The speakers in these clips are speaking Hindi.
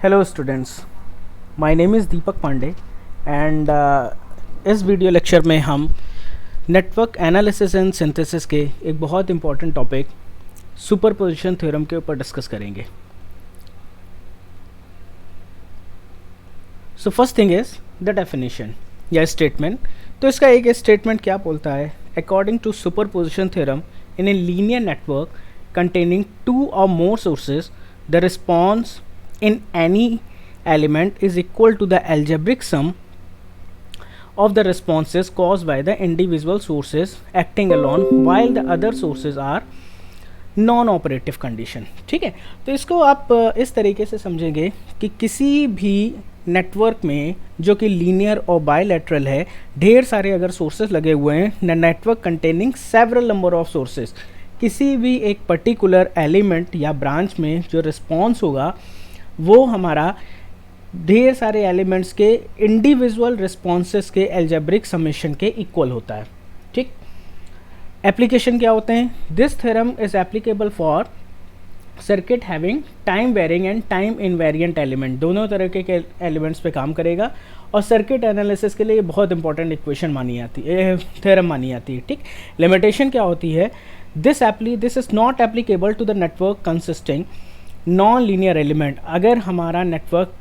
Hello students, my name is Deepak Pandey and इस वीडियो लेक्चर में हम नेटवर्क एनालिसिस एंड सिंथेसिस के एक बहुत इंपॉर्टेंट टॉपिक सुपरपोजिशन थ्योरम के ऊपर डिस्कस करेंगे। So first thing is the definition या स्टेटमेंट। तो इसका एक स्टेटमेंट क्या बोलता है? According to superposition theorem in a linear network containing two or more sources, the response in any element is equal to the algebraic sum of the responses caused by the individual sources acting alone while the other sources are non-operative condition। ठीक है, तो इसको आप इस तरीके से समझेंगे कि किसी भी नेटवर्क में जो कि लीनियर और बायलैटरल है, ढेर सारे अगर सोर्सेज लगे हुए हैं, network containing several number of sources, किसी भी एक पर्टिकुलर एलिमेंट या ब्रांच में जो रिस्पॉन्स होगा वो हमारा ढेर सारे एलिमेंट्स के इंडिविजुअल रिस्पॉन्सेस के अलजेब्रिक समेशन के इक्वल होता है। ठीक, एप्लीकेशन क्या होते हैं? This theorem is applicable for circuit having time varying and time invariant element. दोनों तरह के एलिमेंट्स पे काम करेगा और सर्किट एनालिसिस के लिए ये बहुत इंपॉर्टेंट इक्वेशन मानी आती है, थ्योरम मानी आती है। ठीक, लिमिटेशन क्या होती है? This is not applicable to the network consisting non linear element. अगर हमारा नेटवर्क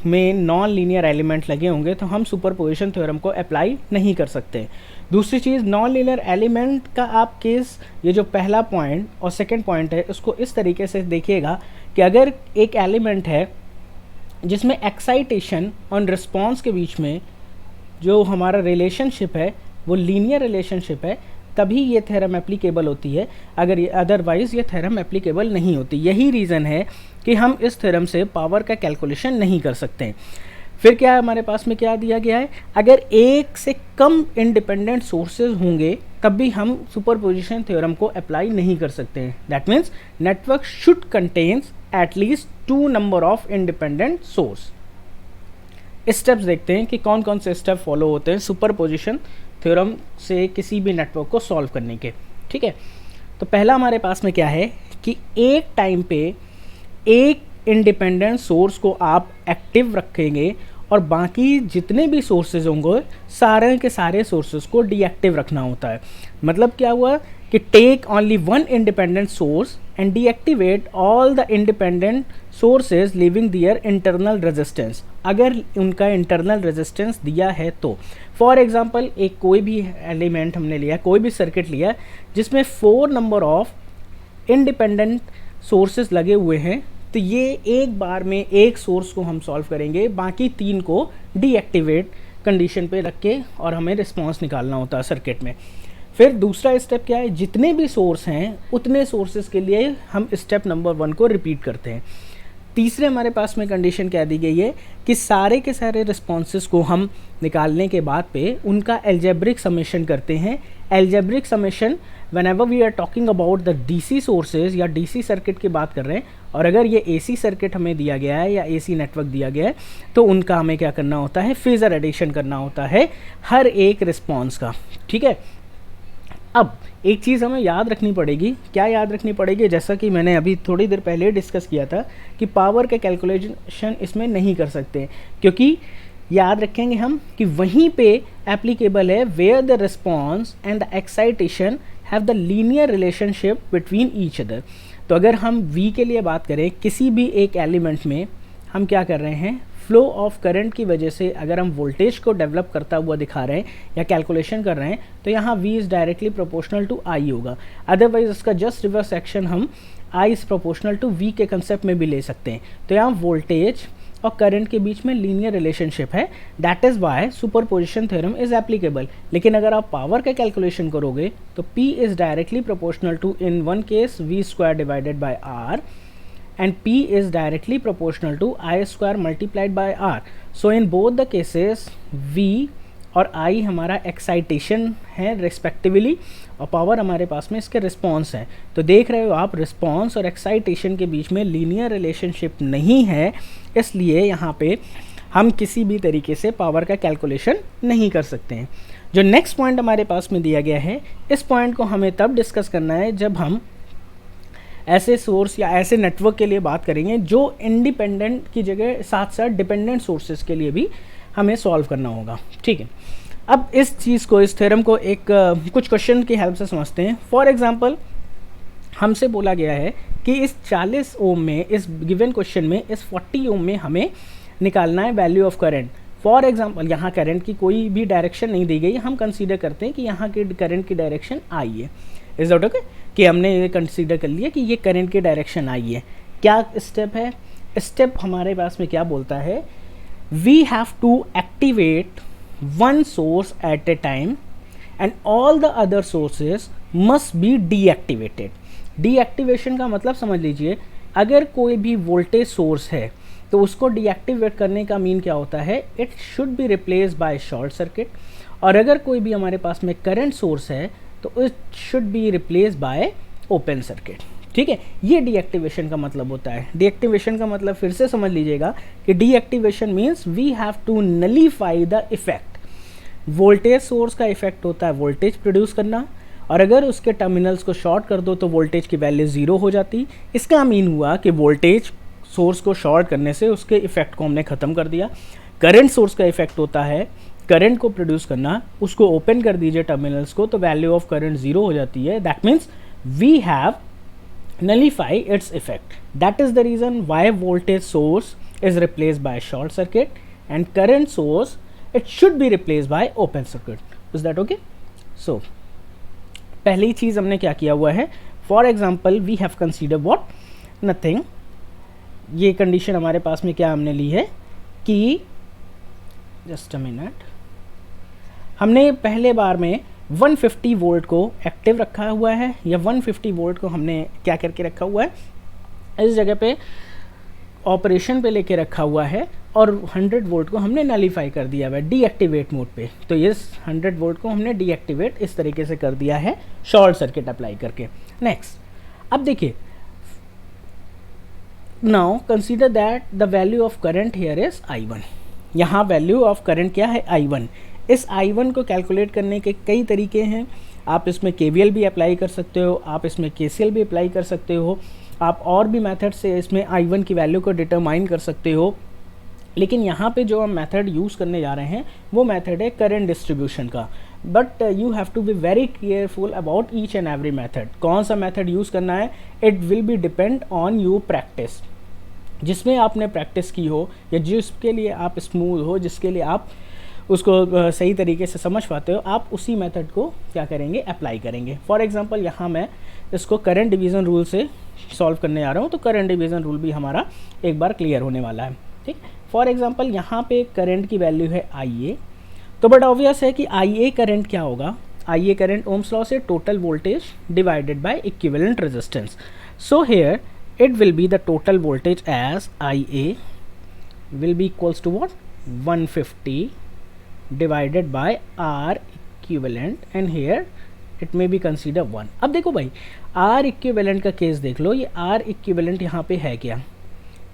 में नॉन लीनियर एलिमेंट लगे होंगे तो हम सुपरपोजिशन थ्योरम को अप्लाई नहीं कर सकते। दूसरी चीज़, नॉन लीनियर एलिमेंट का आप केस, ये जो पहला पॉइंट और सेकंड पॉइंट है, उसको इस तरीके से देखिएगा कि अगर एक एलिमेंट है जिसमें एक्साइटेशन और रिस्पॉन्स के बीच में जो हमारा रिलेशनशिप है वो लीनियर रिलेशनशिप है, तभी ये थ्योरम एप्लीकेबल होती है, अगर अदरवाइज़ ये थ्योरम एप्लीकेबल नहीं होती। यही रीज़न है कि हम इस थ्योरम से पावर का कैलकुलेशन नहीं कर सकते। फिर क्या है, हमारे पास में क्या दिया गया है? अगर एक से कम इंडिपेंडेंट सोर्सेज होंगे तब भी हम सुपरपोजिशन थ्योरम को अप्लाई नहीं कर सकते हैं। That means network should contains at least 2 number of independent source. Steps देखते हैं कि कौन कौन से स्टेप फॉलो होते हैं सुपरपोजिशन थ्योरम से किसी भी नेटवर्क को सॉल्व करने के। ठीक है, तो पहला हमारे पास में क्या है कि एक टाइम पे एक इंडिपेंडेंट सोर्स को आप एक्टिव रखेंगे और बाकी जितने भी सोर्सेज होंगे सारे के सारे सोर्सेज को डीएक्टिव रखना होता है। मतलब क्या हुआ कि take only one independent source and deactivate all the independent sources leaving their internal resistance. अगर उनका इंटरनल रेजिस्टेंस दिया है तो फॉर एग्जांपल एक कोई भी एलिमेंट हमने लिया, कोई भी सर्किट लिया जिसमें 4 नंबर ऑफ इंडिपेंडेंट सोर्सेज लगे हुए हैं, तो ये एक बार में एक सोर्स को हम सॉल्व करेंगे, बाकी 3 को डीएक्टिवेट कंडीशन पे रख के और हमें रिस्पॉन्स निकालना होता है सर्किट में। फिर दूसरा स्टेप क्या है? जितने भी सोर्स हैं उतने सोर्सेज के लिए हम स्टेप नंबर 1 को रिपीट करते हैं। तीसरे हमारे पास में कंडीशन क्या दी गई है कि सारे के सारे रिस्पॉन्सेज को हम निकालने के बाद पे उनका अलजेब्रिक समेशन करते हैं। Algebraic summation whenever we are talking about the DC sources या डीसी सर्किट की बात कर रहे हैं, और अगर ये एसी सर्किट हमें दिया गया है या एसी नेटवर्क दिया गया है तो उनका हमें क्या करना होता है? फेजर एडिशन करना होता है हर एक रिस्पॉन्स का। ठीक है, अब एक चीज़ हमें याद रखनी पड़ेगी। क्या याद रखनी पड़ेगी? जैसा कि मैंने अभी थोड़ी देर पहले डिस्कस किया था कि पावर का कैलकुलेशन इसमें नहीं कर सकते, क्योंकि याद रखेंगे हम कि वहीं पे एप्लीकेबल है where the response and the excitation have the linear relationship between each other. तो अगर हम V के लिए बात करें, किसी भी एक एलिमेंट में हम क्या कर रहे हैं? फ्लो ऑफ करंट की वजह से अगर हम वोल्टेज को डेवलप करता हुआ दिखा रहे हैं या कैलकुलेशन कर रहे हैं तो यहाँ V is directly proportional to I होगा। अदरवाइज उसका जस्ट रिवर्स एक्शन हम I is proportional to V के कंसेप्ट में भी ले सकते हैं। तो यहाँ वोल्टेज और करंट के बीच में लीनियर रिलेशनशिप है, that is why superposition theorem is applicable. लेकिन अगर आप पावर का कैलकुलेशन करोगे तो P is directly proportional to, in one case V² divided by R and P is directly proportional to I square multiplied by R. So in both the cases V और I हमारा एक्साइटेशन है रेस्पेक्टिवली और पावर हमारे पास में इसके रिस्पॉन्स है। तो देख रहे हो आप, रिस्पॉन्स और एक्साइटेशन के बीच में लीनियर रिलेशनशिप नहीं है, इसलिए यहाँ पे हम किसी भी तरीके से पावर का कैलकुलेशन नहीं कर सकते हैं। जो नेक्स्ट पॉइंट हमारे पास में दिया गया है, इस पॉइंट को हमें तब डिस्कस करना है जब हम ऐसे सोर्स या ऐसे नेटवर्क के लिए बात करेंगे जो इंडिपेंडेंट की जगह साथ साथ डिपेंडेंट सोर्सेज के लिए भी हमें सॉल्व करना होगा, ठीक है। अब इस चीज़ को, इस थ्योरम को एक कुछ क्वेश्चन की हेल्प से समझते हैं। फॉर एग्जांपल हमसे बोला गया है कि इस 40 ओम में, इस गिवन क्वेश्चन में, इस 40 ओम में हमें निकालना है value of current. For example यहाँ करंट की कोई भी डायरेक्शन नहीं दी गई, हम कंसीडर करते हैं कि यहाँ की करंट की डायरेक्शन आई है। Is that okay? कि हमने ये कंसीडर कर लिया कि ये करंट की डायरेक्शन आई है। क्या स्टेप है? स्टेप हमारे पास में क्या बोलता है, we have to activate one source at a time and all the other sources must be deactivated. Deactivation का मतलब समझ लीजिए, अगर कोई भी वोल्टेज सोर्स है तो उसको डीएक्टिवेट करने का मीन क्या होता है, it should be replace by short circuit. और अगर कोई भी हमारे पास में करंट सोर्स है तो it should be replace by open circuit, ठीक है। ये डीएक्टिवेशन का मतलब होता है। डीएक्टिवेशन का मतलब फिर से समझ लीजिएगा कि deactivation means we have to nullify the effect. Voltage source का इफेक्ट होता है वोल्टेज प्रोड्यूस करना, और अगर उसके टर्मिनल्स को शॉर्ट कर दो तो वोल्टेज की वैल्यू ज़ीरो हो जाती। इसका मीन हुआ कि वोल्टेज सोर्स को शॉर्ट करने से उसके इफेक्ट को हमने ख़त्म कर दिया। करंट सोर्स का इफेक्ट होता है करंट को प्रोड्यूस करना, उसको ओपन कर दीजिए टर्मिनल्स को तो वैल्यू ऑफ करंट ज़ीरो हो जाती है। That means we have nullify its effect. That is the reason why voltage source is replaced by short circuit and current source it should be replaced by open circuit. Is that okay? So पहली चीज़ हमने क्या किया हुआ है, for example we have considered what, nothing। ये कंडीशन हमारे पास में क्या हमने ली है कि just a minute, हमने पहले बार में 150 वोल्ट को एक्टिव रखा हुआ है, या 150 वोल्ट को हमने क्या करके रखा हुआ है, इस जगह पे ऑपरेशन पे लेके रखा हुआ है, और 100 वोल्ट को हमने नलीफाई कर दिया हुआ है डीएक्टिवेट मोड पे। तो ये 100 वोल्ट को हमने डीएक्टिवेट इस तरीके से कर दिया है शॉर्ट सर्किट अप्लाई करके। नेक्स्ट, अब देखिए, now consider that the value of current here is I1। यहाँ वैल्यू ऑफ करंट क्या है, I1। इस I1 को कैलकुलेट करने के कई तरीके हैं। आप इसमें KVL भी अप्लाई कर सकते हो, आप इसमें KCL भी अप्लाई कर सकते हो, आप और भी मेथड से इसमें I1 की वैल्यू को डिटरमाइन कर सकते हो। लेकिन यहाँ पे जो हम मेथड यूज़ करने जा रहे हैं वो मेथड है करंट डिस्ट्रीब्यूशन का। But you have to be very careful about each and every method. कौन सा मेथड यूज़ करना है, it will be depend on you practice. जिसमें आपने प्रैक्टिस की हो, या जिसके लिए आप स्मूथ हो, जिसके लिए आप उसको सही तरीके से समझ पाते हो, आप उसी मेथड को क्या करेंगे, अप्लाई करेंगे। फॉर एग्जांपल यहाँ मैं इसको करंट डिवीज़न रूल से सॉल्व करने जा रहा हूँ, तो करंट डिवीज़न रूल भी हमारा एक बार क्लियर होने वाला है, ठीक। फॉर एग्जांपल यहाँ पे करंट की वैल्यू है IA, तो बट ऑब्वियस है कि IA करंट क्या होगा, IA करंट ओम्स लॉ से total voltage divided by equivalent resistance. So here it will be the total voltage as IA will be equals to what, 150 divided by R equivalent, and here it may be consider 1। अब देखो भाई, R equivalent का केस देख लो, ये R equivalent यहाँ पे है क्या,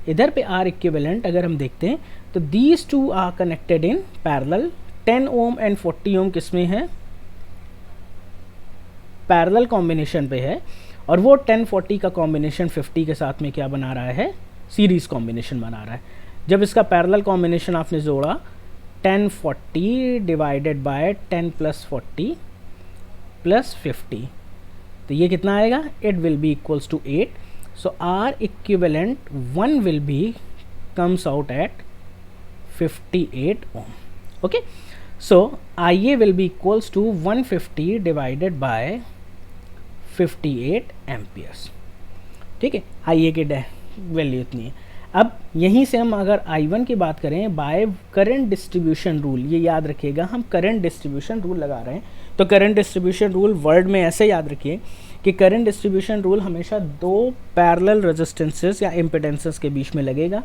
इधर पे R equivalent अगर हम देखते हैं तो these two are connected in parallel। 10 ohm and 40 ohm किस में है, पैरेलल कॉम्बिनेशन पे है, और वो 10-40 का कॉम्बिनेशन 50 के साथ में क्या बना रहा है, सीरीज़ कॉम्बिनेशन बना रहा है। जब इसका पैरेलल कॉम्बिनेशन आपने जोड़ा 1040 डिवाइडेड बाय 10 + 40 + 50, तो ये कितना आएगा, it will be equals to 8। So R equivalent 1 will be comes out at 58 ohm. Okay, so IA will be equals to 150 divided by 58 amperes, ठीक है। IA की वैल्यू इतनी है। अब यहीं से हम अगर I1 की बात करें बाय करंट डिस्ट्रीब्यूशन रूल, ये याद रखिएगा, हम करंट डिस्ट्रीब्यूशन रूल लगा रहे हैं। तो करंट डिस्ट्रीब्यूशन रूल वर्ड में ऐसे याद रखिए कि करंट डिस्ट्रीब्यूशन रूल हमेशा दो पैरेलल रेजिस्टेंसेस या इम्पिडेंसेस के बीच में लगेगा।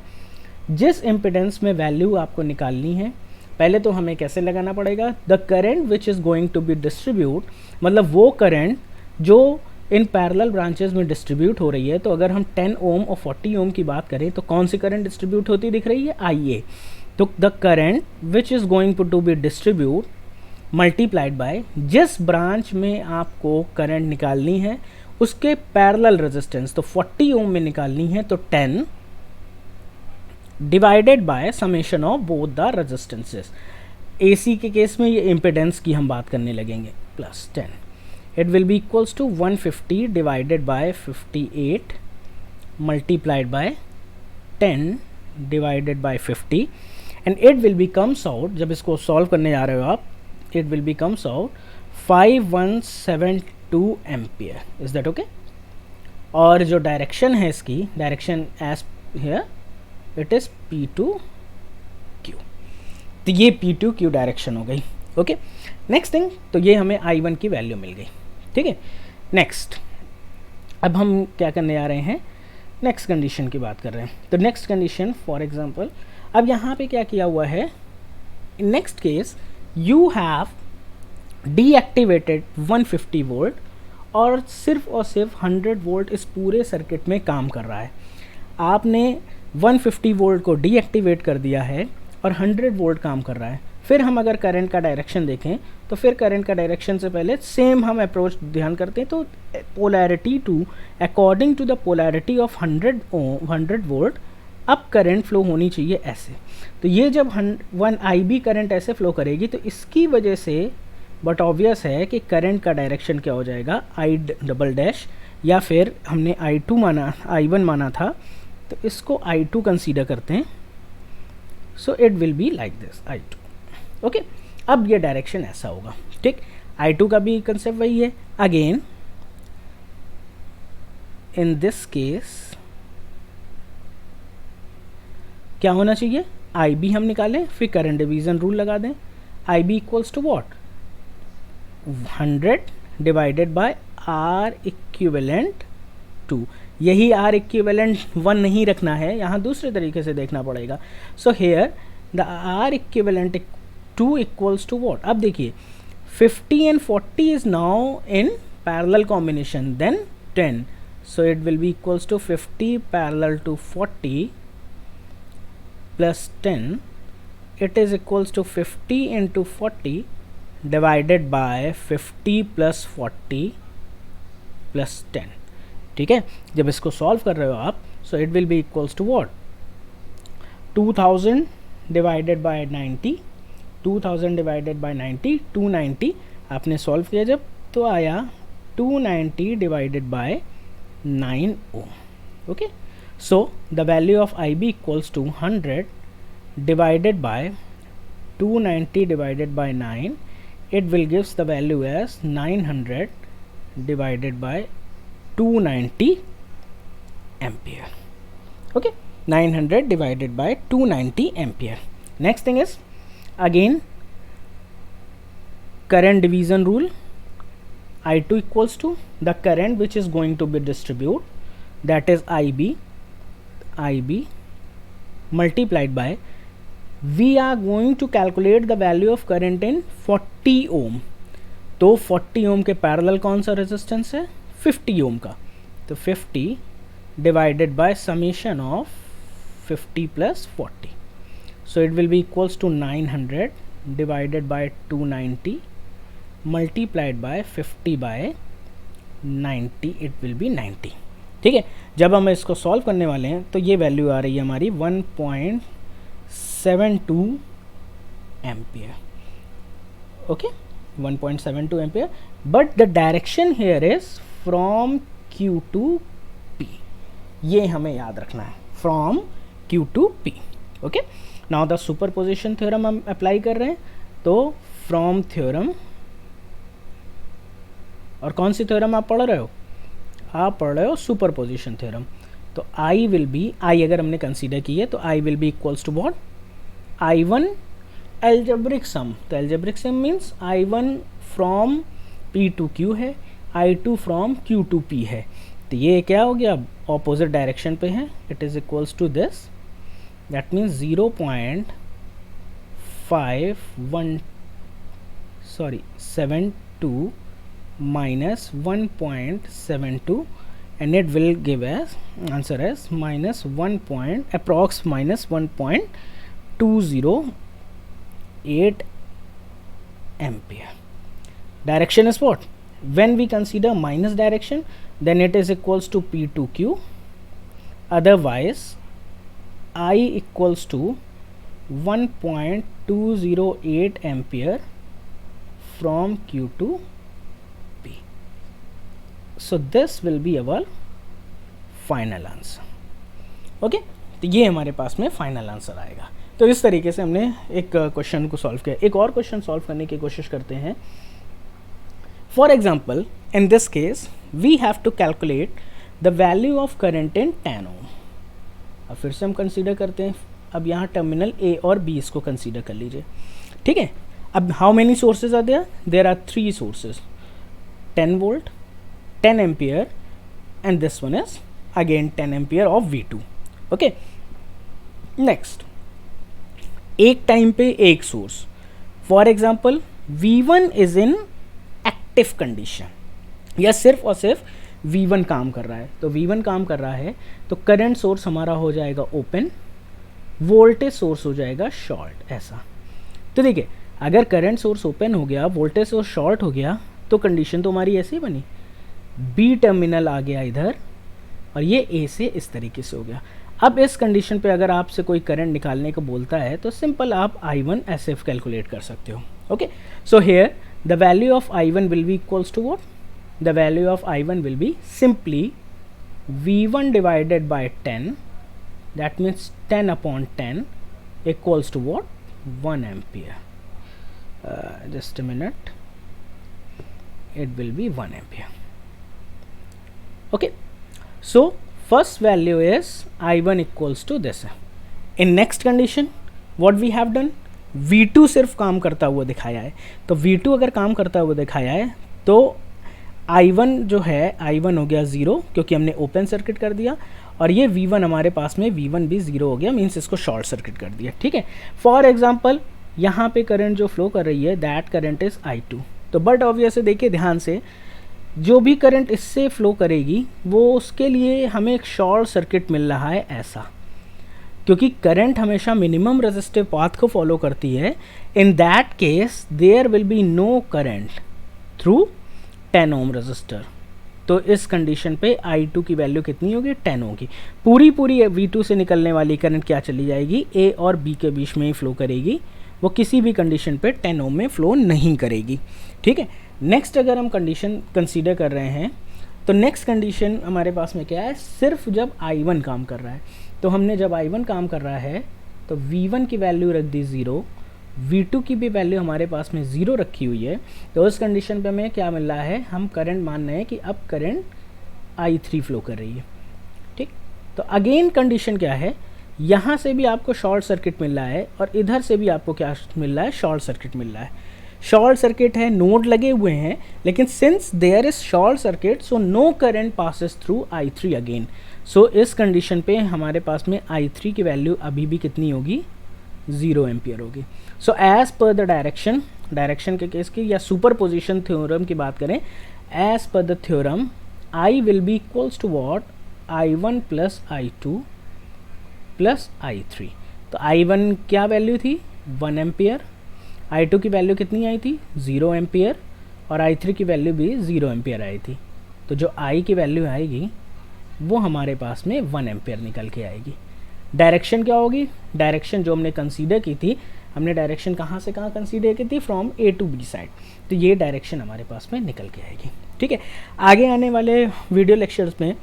जिस इम्पिडेंस में वैल्यू आपको निकालनी है, पहले तो हमें कैसे लगाना पड़ेगा, the current which is going to be distribute, मतलब वो करंट जो इन पैरेलल ब्रांचेस में डिस्ट्रीब्यूट हो रही है। तो अगर हम 10 ओम और 40 ओम की बात करें तो कौन सी करंट डिस्ट्रीब्यूट होती दिख रही है, IA। तो the current which is going to be distribute multiplied by जिस ब्रांच में आपको करंट निकालनी है उसके पैरेलल रेजिस्टेंस, तो 40 ओम में निकालनी है तो 10 divided by summation of both the resistances. AC के केस में ये इम्पिडेंस की हम बात करने लगेंगे, plus 10, it will be equals to 150 divided by 58 multiplied by 10 divided by 50 and it will be comes out, जब इसको सॉल्व करने जा रहे हो आप, it will be comes out 5172 ampere. Is that okay? और जो डायरेक्शन है इसकी, direction as here it is P2Q, तो ये P2Q डायरेक्शन हो गई। ओके, नेक्स्ट थिंग, तो ये हमें I1 की वैल्यू मिल गई। ठीक है, नेक्स्ट अब हम क्या करने जा रहे हैं, नेक्स्ट कंडीशन की बात कर रहे हैं। तो नेक्स्ट कंडीशन फॉर एग्जांपल, अब यहाँ पे क्या किया हुआ है, in next case you have deactivated 150 volt और सिर्फ 100 वोल्ट इस पूरे सर्किट में काम कर रहा है। आपने 150 वोल्ट को डीएक्टिवेट कर दिया है और 100 वोल्ट काम कर रहा है। फिर हम अगर करंट का डायरेक्शन देखें तो फिर करंट का डायरेक्शन से पहले सेम हम अप्रोच ध्यान करते हैं, तो polarity to according to the polarity of 100 volt अब करंट फ्लो होनी चाहिए ऐसे। तो ये जब 1 IB करंट ऐसे फ्लो करेगी तो इसकी वजह से बट ऑब्वियस है कि करंट का डायरेक्शन क्या हो जाएगा, I डबल डैश, या फिर हमने I1 माना था तो इसको I2 कंसीडर करते हैं। सो it will be like this I2। Okay, अब ये डायरेक्शन ऐसा होगा। ठीक, I2 का भी कंसेप्ट वही है। अगेन इन दिस केस क्या होना चाहिए, IB हम निकालें, फिर करंट डिवीजन रूल लगा दें। IB equals to what, 100 divided by R equivalent 2। यही R इक्विवेलेंट 1 नहीं रखना है, यहाँ दूसरे तरीके से देखना पड़ेगा। So here the R equivalent 2 equals to what, अब देखिए 50 and 40 is now in parallel combination, then 10, so it will be equals to 50 parallel to 40 plus 10, it is equals to 50 into 40 divided by 50 plus 40 plus 10। ठीक है, जब इसको सॉल्व कर रहे हो आप, so it will be equals to what, 2000 divided by 90, 2000 divided by 90, 290 आपने सॉल्व किया जब, तो आया 290 डिवाइडेड बाय 9 ओम। Okay, so the value of IB equals to 100 divided by 290 divided by 9, it will gives the value as 900 divided by 290 ampere. Okay, 900 divided by 290 ampere. Next thing is again current division rule. I2 equals to the current which is going to be distributed, that is IB multiplied by, we are going to calculate the value of current in 40 ohm। तो 40 ohm के पैरेलल कौन सा रेजिस्टेंस है, 50 ohm का, तो 50 divided by summation of 50 plus 40, so it will be equals to 900 divided by 290 multiplied by 50 by 90, it will be 90। ठीक है, जब हम इसको सॉल्व करने वाले हैं तो ये वैल्यू आ रही है हमारी 1.72 ampere. Okay, 1.72 ampere, but the direction here is from Q to P, ये हमें याद रखना है, from Q to P। Okay, now the superposition theorem हम अप्लाई कर रहे हैं, तो फ्रॉम थ्योरम, और कौन सी थ्योरम आप पढ़ रहे हो, आप पढ़ रहे हो सुपरपोजिशन थ्योरम। तो I विल बी, I अगर हमने कंसीडर की है तो I will be equals to what, I1 algebraic sum, तो algebraic sum means I1 from P to Q है, I2 from Q to P है, तो ये क्या हो गया, ऑपोजिट डायरेक्शन पे है, it is equals to this, that means 0.72 minus 1.72 and it will give as answer as minus 1.208 ampere. Direction is what, when we consider minus direction, then it is equals to P2Q. Otherwise I equals to 1.208 ampere from Q to P. So this will be our final answer. Okay, तो ये हमारे पास में फाइनल आंसर आएगा। तो इस तरीके से हमने एक क्वेश्चन को सॉल्व किया। एक और क्वेश्चन सॉल्व करने की कोशिश करते हैं। For example in this case we have to calculate the value of current in 10 ohm. अब फिर से हम कंसीडर करते हैं। अब यहाँ टर्मिनल ए और बी इसको कंसीडर कर लीजिए, ठीक है। अब how many sources are there? There are 3 sources, 10 volt, 10 ampere and this one is again 10 ampere of V2. Okay, next एक टाइम पे एक source, for example V1 is in active condition, या सिर्फ और सिर्फ V1 काम कर रहा है। तो V1 काम कर रहा है तो करंट सोर्स हमारा हो जाएगा ओपन, वोल्टेज सोर्स हो जाएगा शॉर्ट, ऐसा। तो देखिए, अगर करंट सोर्स ओपन हो गया, वोल्टेज सोर्स शॉर्ट हो गया, तो कंडीशन तो हमारी ऐसे ही बनी, बी टर्मिनल आ गया इधर और ये ए से इस तरीके से हो गया। अब इस कंडीशन पे अगर आपसे कोई करंट निकालने को बोलता है तो सिंपल आप I1 ऐसे कैलकुलेट कर सकते हो। Okay, so here the value of I1 will be equals to what? The value of I1 will be simply V1 divided by 10, that means 10 upon 10 equals to what? 1 ampere. Just a minute, it will be 1 ampere. Okay, so first value is I1 equals to this. In next condition what we have done, V2 सिर्फ काम करता हुआ दिखाया है। तो V2 अगर काम करता हुआ दिखाया है तो I1 जो है, I1 हो गया 0 क्योंकि हमने ओपन सर्किट कर दिया, और ये V1 हमारे पास में V1 भी 0 हो गया, मीन्स इसको शॉर्ट सर्किट कर दिया, ठीक है। फॉर एग्जाम्पल यहाँ पे करंट जो फ्लो कर रही है दैट करंट इज I2। तो बट ऑब्वियसली देखिए ध्यान से, जो भी करंट इससे फ्लो करेगी वो उसके लिए हमें एक शॉर्ट सर्किट मिल रहा है, ऐसा, क्योंकि करंट हमेशा मिनिमम रेजिस्टिव पाथ को फॉलो करती है। In that case there will be no current through 10 ohm resistor. तो इस कंडीशन पे I2 की वैल्यू कितनी होगी? 10 होगी। पूरी V2 से निकलने वाली करंट क्या चली जाएगी? A और B के बीच में ही फ्लो करेगी, वो किसी भी कंडीशन पे 10 ओम में फ्लो नहीं करेगी, ठीक है। नेक्स्ट अगर हम कंडीशन कंसीडर कर रहे हैं तो नेक्स्ट कंडीशन हमारे पास में क्या है? सिर्फ जब I1 काम कर रहा है। तो हमने जब I1 काम कर रहा है तो V1 की वैल्यू रख दी 0, V2 की भी वैल्यू हमारे पास में 0 रखी हुई है। तो उस कंडीशन पे हमें क्या मिल रहा है? हम करंट मान रहे हैं कि अब करंट I3 फ्लो कर रही है, ठीक। तो अगेन कंडीशन क्या है? यहाँ से भी आपको शॉर्ट सर्किट मिल रहा है और इधर से भी आपको क्या मिल रहा है? शॉर्ट सर्किट मिल रहा है। शॉर्ट सर्किट है, नोड लगे हुए हैं, लेकिन since there is short circuit so no current passes through I3 again. So इस कंडीशन पे हमारे पास में I3 की वैल्यू अभी भी कितनी होगी? 0 एम्पियर होगी। So as per the direction के केस की या सुपरपोजिशन थ्योरम की बात करें, as per the theorem I will be equals to what? I1 plus I2 plus I3। तो I1 क्या वैल्यू थी? 1 एम्पियर। I2 की वैल्यू कितनी आई थी? 0 एम्पियर। और I3 की वैल्यू भी 0 एम्पियर आई थी। तो जो I की वैल्यू आएगी वो हमारे पास में 1 एम्पियर निकल के आएगी। डायरेक्शन क्या होगी? डायरेक्शन जो हमने कंसीडर की थी, हमने डायरेक्शन कहाँ से कहाँ कंसीडर की थी? From A to B side. तो ये डायरेक्शन हमारे पास में निकल के आएगी, ठीक है। आगे आने वाले वीडियो लेक्चर्स में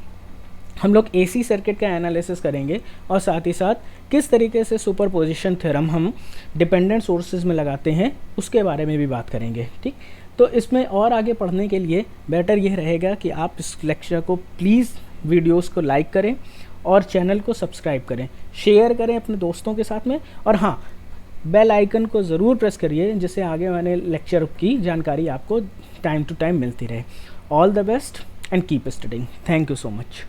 हम लोग AC सर्किट का एनालिसिस करेंगे और साथ ही साथ किस तरीके से सुपरपोजिशन थ्योरम हम डिपेंडेंट सोर्सेज में लगाते हैं उसके बारे में भी बात करेंगे, ठीक। तो इसमें और आगे पढ़ने के लिए बेटर यह रहेगा कि आप इस लेक्चर को प्लीज़ वीडियोस को लाइक करें और चैनल को सब्सक्राइब करें, शेयर करें अपने दोस्तों के साथ में, और हाँ, बेल आइकन को ज़रूर प्रेस करिए जिससे आगे वाले लेक्चर की जानकारी आपको टाइम टू टाइम मिलती रहे। All the best and keep studying. Thank you so much.